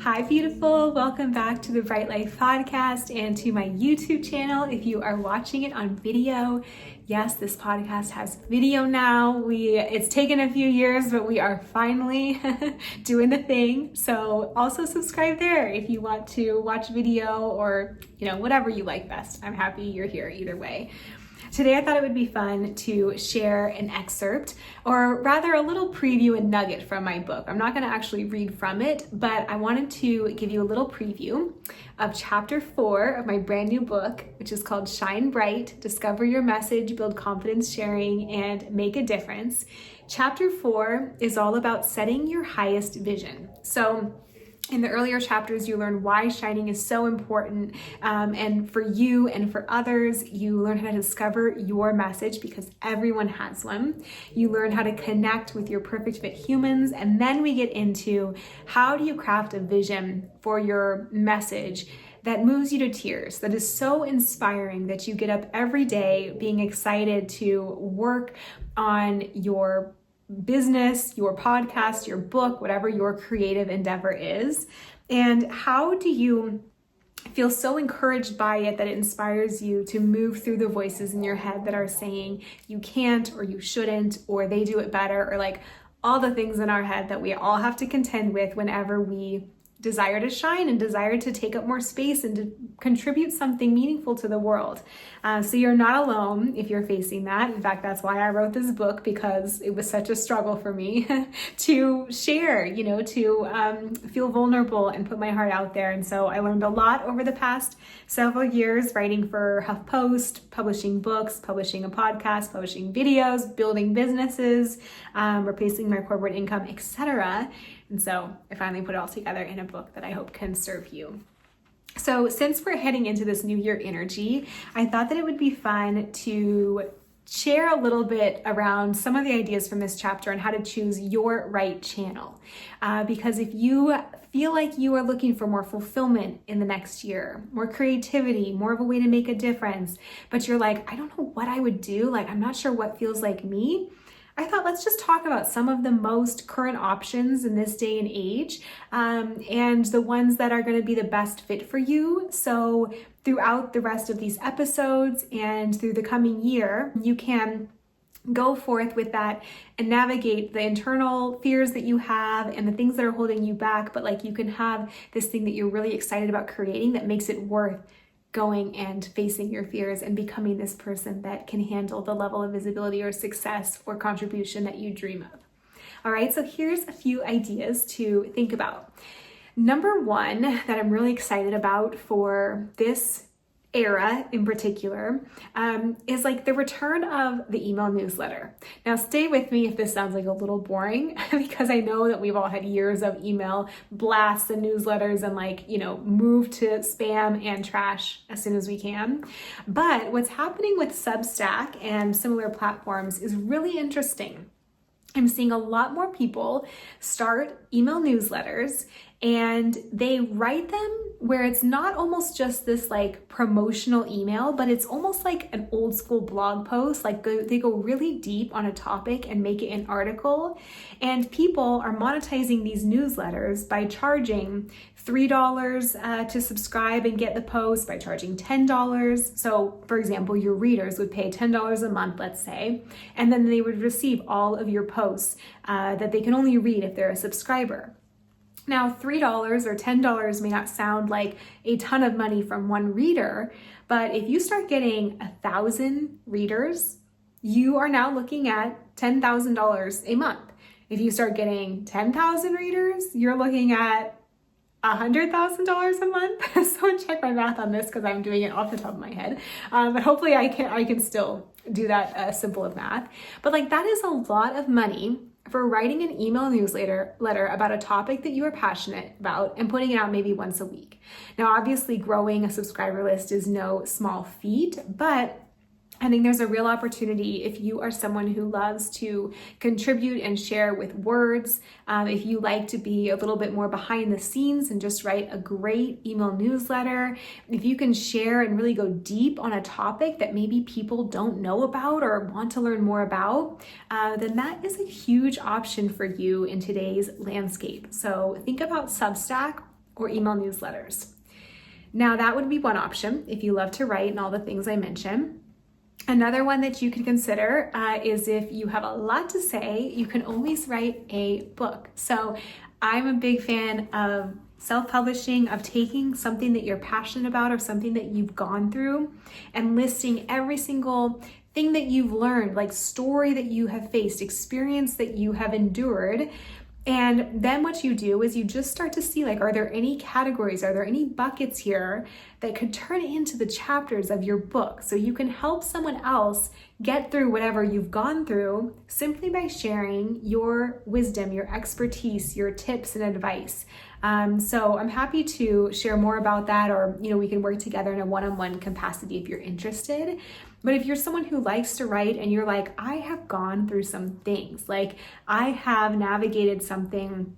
Hi, beautiful. Welcome back to the Bright Life podcast and to my YouTube channel. If you are watching it on video, yes, this podcast has video now. It's taken a few years, but we are finally doing the thing. So also subscribe there if you want to watch video or, whatever you like best. I'm happy you're here either way. Today, I thought it would be fun to share an excerpt, or rather a little preview and nugget from my book. I'm not going to actually read from it, but I wanted to give you a little preview of chapter 4 of my brand new book, which is called Shine Bright, Discover Your Message, Build Confidence Sharing, and Make a Difference. Chapter 4 is all about setting your highest vision. So in the earlier chapters, you learn why shining is so important, and for you and for others, you learn how to discover your message because everyone has one. You learn how to connect with your perfect fit humans, and then we get into how do you craft a vision for your message that moves you to tears, that is so inspiring that you get up every day being excited to work on your business, your podcast, your book, whatever your creative endeavor is. And how do you feel so encouraged by it that it inspires you to move through the voices in your head that are saying you can't, or you shouldn't, or they do it better, or like all the things in our head that we all have to contend with whenever we desire to shine and desire to take up more space and to contribute something meaningful to the world. So you're not alone if you're facing that. In fact, that's why I wrote this book, because it was such a struggle for me to share, to feel vulnerable and put my heart out there. And so I learned a lot over the past several years, writing for HuffPost, publishing books, publishing a podcast, publishing videos, building businesses, replacing my corporate income, etc. And so I finally put it all together in a book that I hope can serve you. So since we're heading into this new year energy, I thought that it would be fun to share a little bit around some of the ideas from this chapter on how to choose your right channel. Because if you feel like you are looking for more fulfillment in the next year, more creativity, more of a way to make a difference, but you're like, I don't know what I would do, I'm not sure what feels like me, I thought let's just talk about some of the most current options in this day and age, and the ones that are going to be the best fit for you. So throughout the rest of these episodes and through the coming year, you can go forth with that and navigate the internal fears that you have and the things that are holding you back. But you can have this thing that you're really excited about creating that makes it worth going and facing your fears and becoming this person that can handle the level of visibility or success or contribution that you dream of. All right, so here's a few ideas to think about. Number one that I'm really excited about for this era in particular is the return of the email newsletter. Now stay with me if this sounds like a little boring, because I know that we've all had years of email blasts and newsletters and move to spam and trash as soon as we can. But what's happening with Substack and similar platforms is really interesting. I'm seeing a lot more people start email newsletters, and they write them where it's not almost just this promotional email, but it's almost like an old school blog post. They go really deep on a topic and make it an article. And people are monetizing these newsletters by charging $3 to subscribe and get the post, by charging $10. So for example, your readers would pay $10 a month, let's say, and then they would receive all of your posts that they can only read if they're a subscriber. Now, $3 or $10 may not sound like a ton of money from one reader, but if you start getting 1,000 readers, you are now looking at $10,000 a month. If you start getting 10,000 readers, you're looking at $100,000 a month. So check my math on this because I'm doing it off the top of my head. But hopefully I can still do that simple of math. But that is a lot of money for writing an email newsletter about a topic that you are passionate about and putting it out maybe once a week. Now, obviously, growing a subscriber list is no small feat, but I think there's a real opportunity if you are someone who loves to contribute and share with words, if you like to be a little bit more behind the scenes and just write a great email newsletter, if you can share and really go deep on a topic that maybe people don't know about or want to learn more about, then that is a huge option for you in today's landscape. So think about Substack or email newsletters. Now that would be one option if you love to write and all the things I mentioned. Another one that you can consider is if you have a lot to say, you can always write a book. So I'm a big fan of self-publishing, of taking something that you're passionate about or something that you've gone through and listing every single thing that you've learned, like story that you have faced, experience that you have endured. And then what you do is you just start to see, like, are there any categories, are there any buckets here that could turn into the chapters of your book? So you can help someone else get through whatever you've gone through simply by sharing your wisdom, your expertise, your tips and advice. So I'm happy to share more about that, or, we can work together in a one-on-one capacity if you're interested. But if you're someone who likes to write and you're like, I have gone through some things, like I have navigated something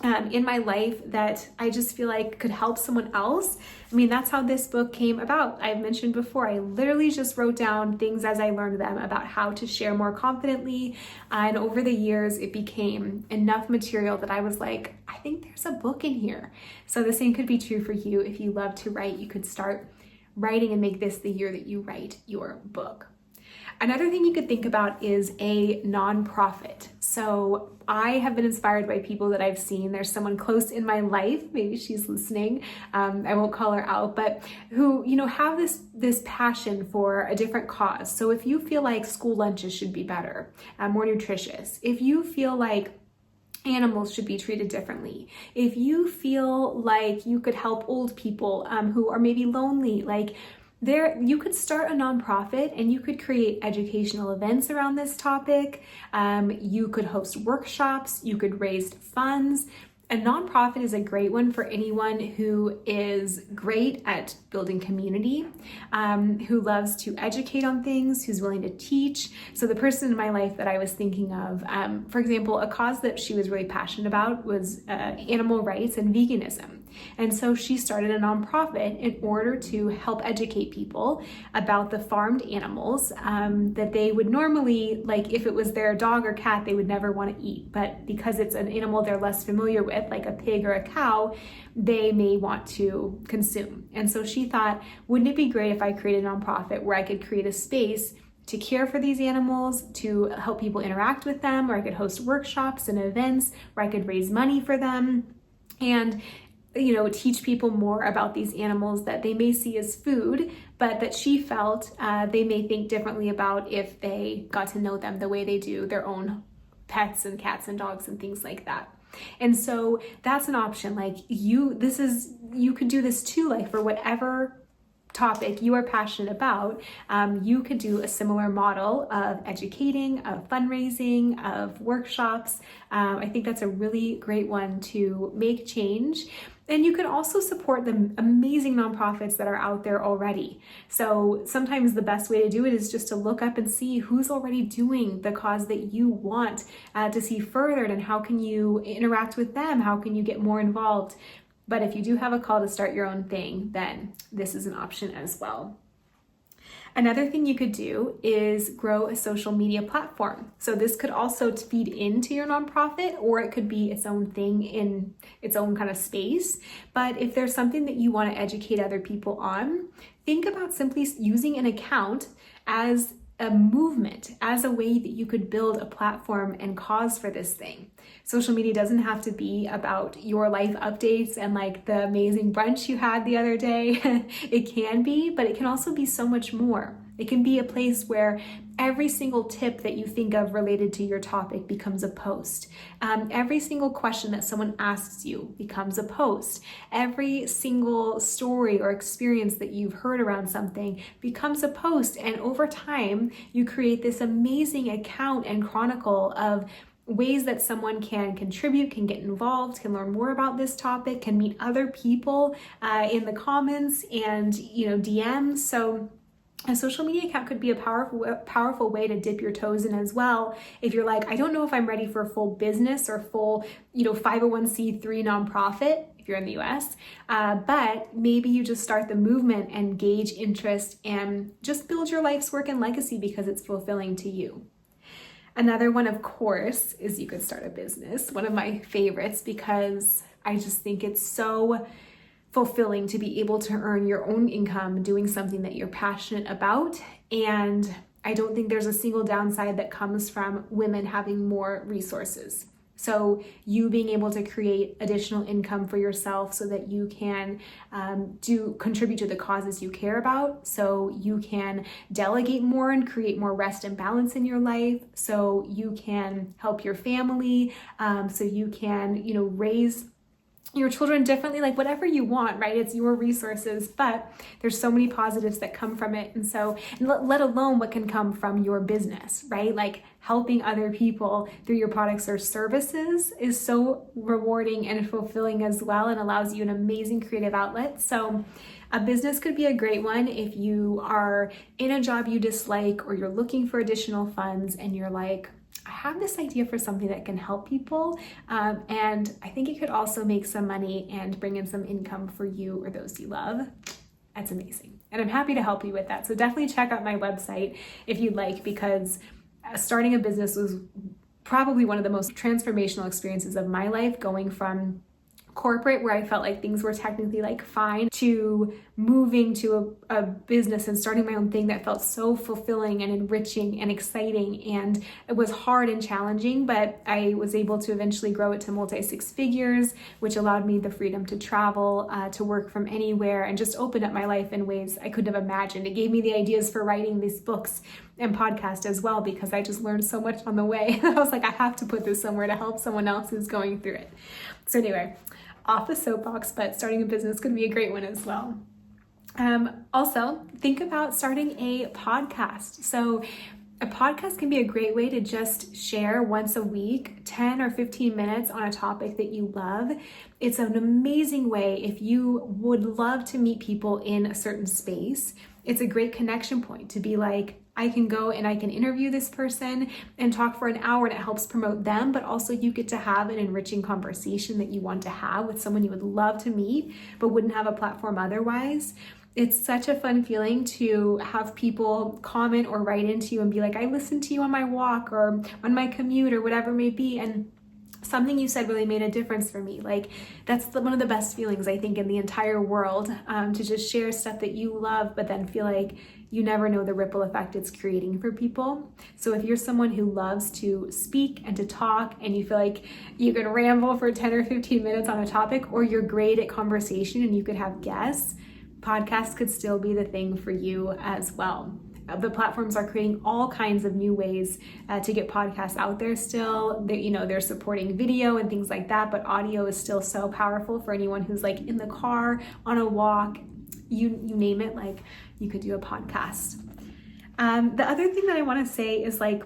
in my life that I just feel like could help someone else. I mean, that's how this book came about. I've mentioned before, I literally just wrote down things as I learned them about how to share more confidently. And over the years, it became enough material that I was like, I think there's a book in here. So the same could be true for you. If you love to write, you could start writing and make this the year that you write your book. Another thing you could think about is a nonprofit. So I have been inspired by people that I've seen. There's someone close in my life, maybe she's listening, I won't call her out, but who, have this passion for a different cause. So if you feel like school lunches should be better, more nutritious, if you feel like animals should be treated differently, if you feel like you could help old people who are maybe lonely, you could start a nonprofit and you could create educational events around this topic. You could host workshops, you could raise funds. A nonprofit is a great one for anyone who is great at building community, who loves to educate on things, who's willing to teach. So the person in my life that I was thinking of, for example, a cause that she was really passionate about was animal rights and veganism. And so she started a nonprofit in order to help educate people about the farmed animals that they would normally, like if it was their dog or cat, they would never want to eat. But because it's an animal they're less familiar with, like a pig or a cow, they may want to consume. And so she thought, wouldn't it be great if I created a nonprofit where I could create a space to care for these animals, to help people interact with them, where I could host workshops and events, where I could raise money for them, and teach people more about these animals that they may see as food, but that she felt they may think differently about if they got to know them the way they do their own pets and cats and dogs and things like that. And so that's an option. You could do this too, like for whatever topic you are passionate about, you could do a similar model of educating, of fundraising, of workshops. I think that's a really great one to make change. And you can also support the amazing nonprofits that are out there already. So sometimes the best way to do it is just to look up and see who's already doing the cause that you want to see furthered, and how can you interact with them? How can you get more involved? But if you do have a call to start your own thing, then this is an option as well. Another thing you could do is grow a social media platform. So this could also feed into your nonprofit, or it could be its own thing in its own kind of space. But if there's something that you want to educate other people on, think about simply using an account as a movement, as a way that you could build a platform and cause for this thing. Social media doesn't have to be about your life updates and like the amazing brunch you had the other day. It can be, but it can also be so much more. It can be a place where every single tip that you think of related to your topic becomes a post. Every single question that someone asks you becomes a post. Every single story or experience that you've heard around something becomes a post. And over time, you create this amazing account and chronicle of ways that someone can contribute, can get involved, can learn more about this topic, can meet other people in the comments and DMs. So a social media account could be a powerful way to dip your toes in as well. If you're like, I don't know if I'm ready for a full business or full 501c3 nonprofit, if you're in the US, but maybe you just start the movement and gauge interest and just build your life's work and legacy because it's fulfilling to you. Another one, of course, is you could start a business. One of my favorites, because I just think it's so fulfilling to be able to earn your own income doing something that you're passionate about. And I don't think there's a single downside that comes from women having more resources. So you being able to create additional income for yourself so that you can contribute to the causes you care about, so you can delegate more and create more rest and balance in your life, so you can help your family, so you can, raise your children differently, like whatever you want, right? It's your resources, but there's so many positives that come from it. And so, let alone what can come from your business, right? Like helping other people through your products or services is so rewarding and fulfilling as well, and allows you an amazing creative outlet. So a business could be a great one if you are in a job you dislike, or you're looking for additional funds and you're like, I have this idea for something that can help people, and I think it could also make some money and bring in some income for you or those you love. That's amazing. And I'm happy to help you with that. So definitely check out my website if you'd like, because starting a business was probably one of the most transformational experiences of my life, going from corporate, where I felt like things were technically like fine, to moving to a business and starting my own thing that felt so fulfilling and enriching and exciting. And it was hard and challenging, but I was able to eventually grow it to multi-six figures, which allowed me the freedom to travel, to work from anywhere, and just opened up my life in ways I couldn't have imagined. It gave me the ideas for writing these books and podcast as well, because I just learned so much on the way. I was like, I have to put this somewhere to help someone else who's going through it. So anyway, off the soapbox, but starting a business could be a great one as well. Also, think about starting a podcast. So a podcast can be a great way to just share once a week, 10 or 15 minutes on a topic that you love. It's an amazing way if you would love to meet people in a certain space. It's a great connection point to be like, I can go and I can interview this person and talk for an hour, and it helps promote them, but also you get to have an enriching conversation that you want to have with someone you would love to meet, but wouldn't have a platform otherwise. It's such a fun feeling to have people comment or write into you and be like, I listened to you on my walk or on my commute or whatever it may be, and something you said really made a difference for me. Like, that's one of the best feelings, I think, in the entire world, to just share stuff that you love, but then feel like you never know the ripple effect it's creating for people. So if you're someone who loves to speak and to talk, and you feel like you can ramble for 10 or 15 minutes on a topic, or you're great at conversation and you could have guests, podcasts could still be the thing for you as well. The platforms are creating all kinds of new ways to get podcasts out there still. They're supporting video and things like that, but audio is still so powerful for anyone who's like in the car, on a walk, you name it, like you could do a podcast. The other thing that I want to say is, like,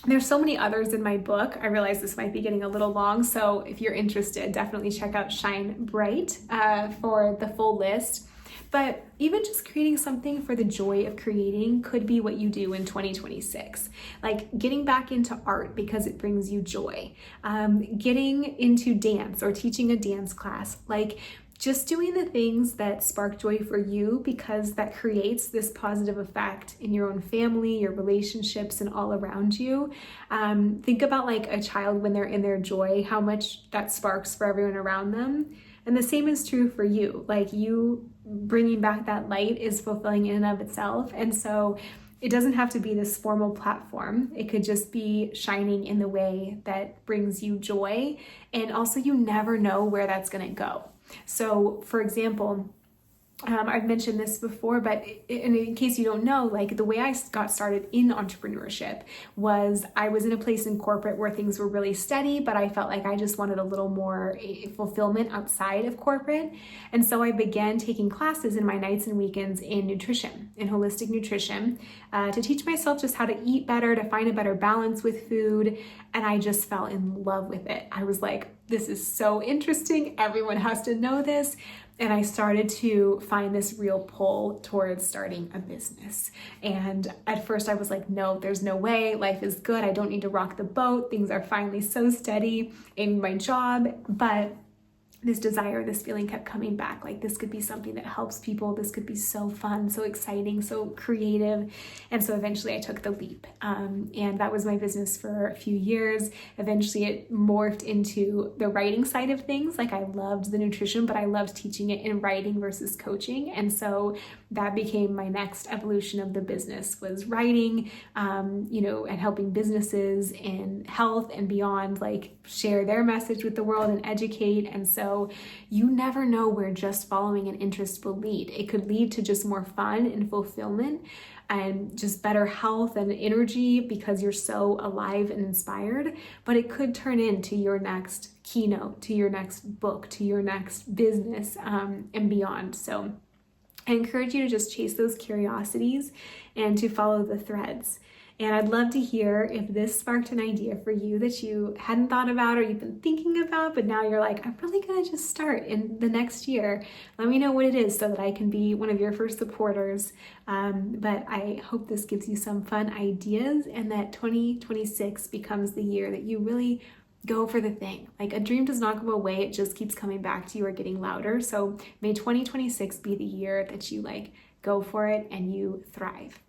there's so many others in my book. I realize this might be getting a little long, so if you're interested, definitely check out Shine Bright for the full list. But even just creating something for the joy of creating could be what you do in 2026. Like getting back into art because it brings you joy, getting into dance or teaching a dance class, like just doing the things that spark joy for you, because that creates this positive effect in your own family, your relationships, and all around you. Think about like a child when they're in their joy, how much that sparks for everyone around them. And the same is true for you. Like, you bringing back that light is fulfilling in and of itself. And so it doesn't have to be this formal platform. It could just be shining in the way that brings you joy. And also, you never know where that's going to go. So for example, I've mentioned this before, but in case you don't know, like the way I got started in entrepreneurship was I was in a place in corporate where things were really steady, but I felt like I just wanted a little more fulfillment outside of corporate. And so I began taking classes in my nights and weekends in nutrition, in holistic nutrition, to teach myself just how to eat better, to find a better balance with food. And I just fell in love with it. I was like, this is so interesting. Everyone has to know this. And I started to find this real pull towards starting a business. And at first I was like, no, there's no way. Life is good. I don't need to rock the boat. Things are finally so steady in my job. But this desire, this feeling kept coming back. Like, this could be something that helps people. This could be so fun, so exciting, so creative. And so eventually I took the leap. And that was my business for a few years. Eventually it morphed into the writing side of things. Like, I loved the nutrition, but I loved teaching it in writing versus coaching. And so that became my next evolution of the business, was writing, and helping businesses in health and beyond, like, share their message with the world and educate. And so you never know where just following an interest will lead. It could lead to just more fun and fulfillment and just better health and energy because you're so alive and inspired, but it could turn into your next keynote, to your next book, to your next business, and beyond. So I encourage you to just chase those curiosities and to follow the threads. And I'd love to hear if this sparked an idea for you that you hadn't thought about or you've been thinking about, but now you're like, I'm really gonna just start in the next year. Let me know what it is so that I can be one of your first supporters. But I hope this gives you some fun ideas and that 2026 becomes the year that you really go for the thing. Like, a dream does not go away, it just keeps coming back to you or getting louder. So may 2026 be the year that you go for it and you thrive.